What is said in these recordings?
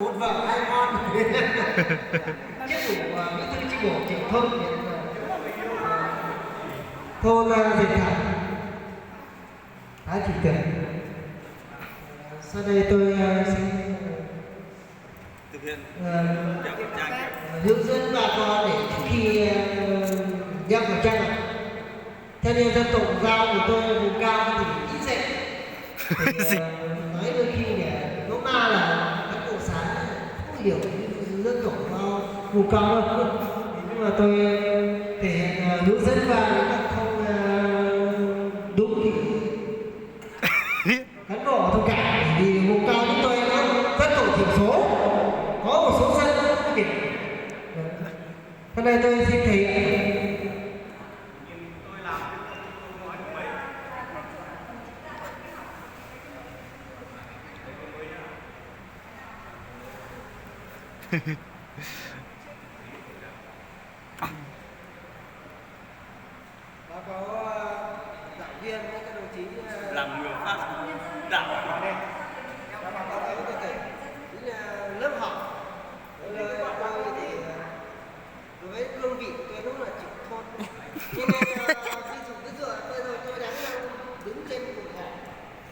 một vợ hai con. Tiếp tục bí thư chi bộ trưởng thôn thôn Diệt Thạnh, Thái Thị Tuyệt. Sau đây tôi xin thực hiện hướng dẫn bà con để trước khi đeo khẩu trang này. Theo như dân tộc giao của tôi vùng cao thì ít dậy. Nói đôi khi để lúc nào là các cộng sản không hiểu dân tộc vùng cao đâu. Nhưng mà tôi thể hiện hướng dẫn và nếu mà không đúng thì cán bộ thông cảm, vì vùng cao chúng tôi nó dân tộc thiểu số, có một số dân không biết. Hôm nay tôi xin thể hiện báo cáo giảng viên với các đồng chí làm người phát đạo đây báo cáo với tôi kể lớp học tôi thì đối với cương vị tôi đúng là trưởng thôn, cho nên ví dụ tôi đang đứng trên một họp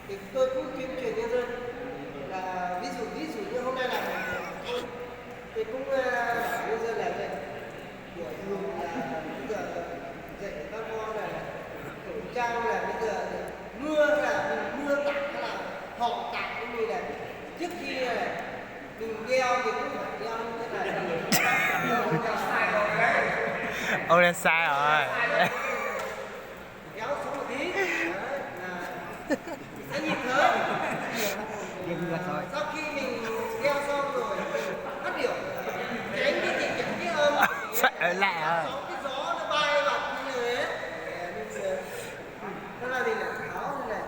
thì tôi cũng tuyên truyền nhân dân là ví dụ như hôm nay là thôn thì cũng nhân dân là vậy, của thường là bây giờ dạy các con là khẩu trang là bây giờ mưa là mình mưa tặng hay là họ tặng cái gì là trước khi là mình đeo thì cũng phải đeo như thế này. Ông đang sai rồi. Kéo xuống một tí sẽ nhìn thấy. Sau khi mình đeo xong rồi mình phát biểu tránh cái tình trạng cái âm Sợ lạ à. cái gió nó bay vào như thế. Thế là mình lại tháo như này,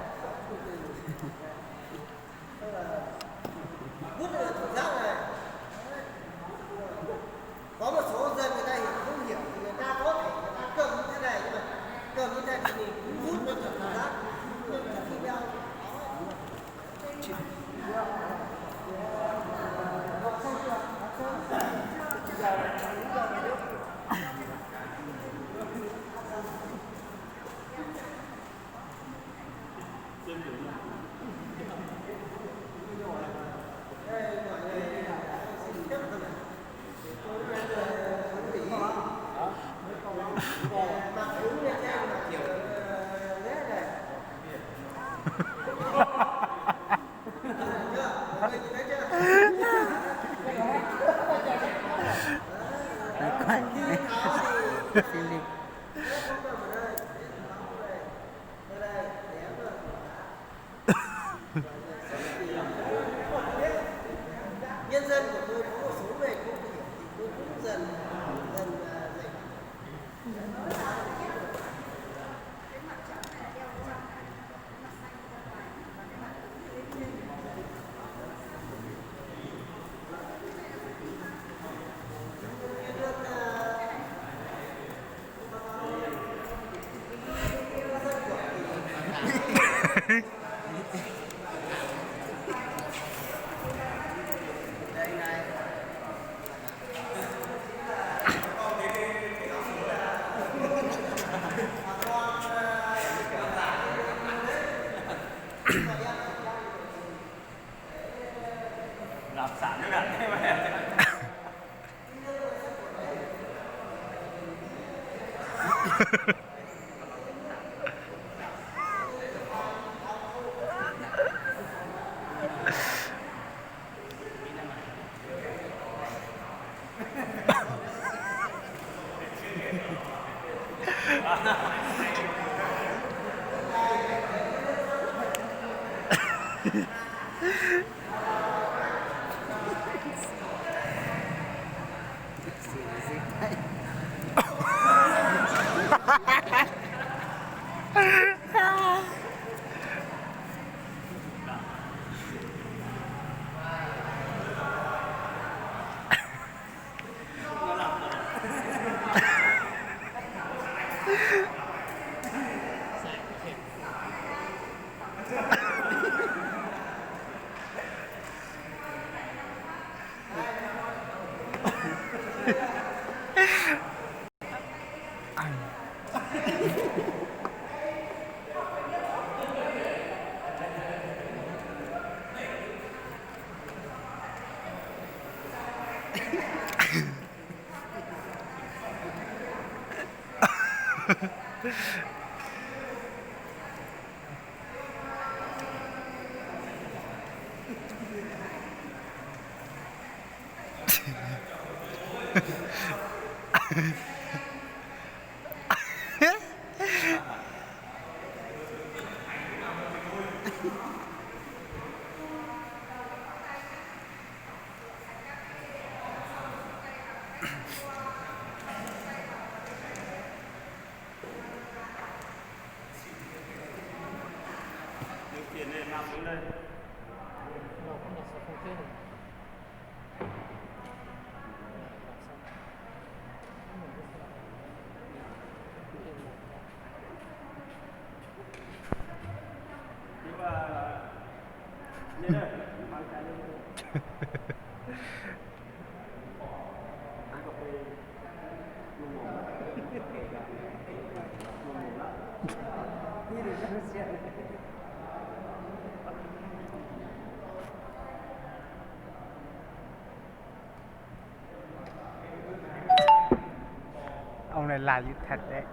hút thổi rác này. Có một số dân người ta không hiểu thì người ta có thể người ta cầm như thế này, nhưng mà cầm như thế này thì mình cũng hút nó thổi rác khi đeo. Philip. Nhân dân của tôi có một số người không hiểu thì tôi cũng dần dạy. làm sản nữa đấy mà. Ha ha ha! Điều khiển này nằm xuống đây. Nhưng mà như đây, mang cái lên đây. Ăn cà phê luôn mồm đó. Luôn mồm đó. Như được nó xe này. Ông này là như thật đấy.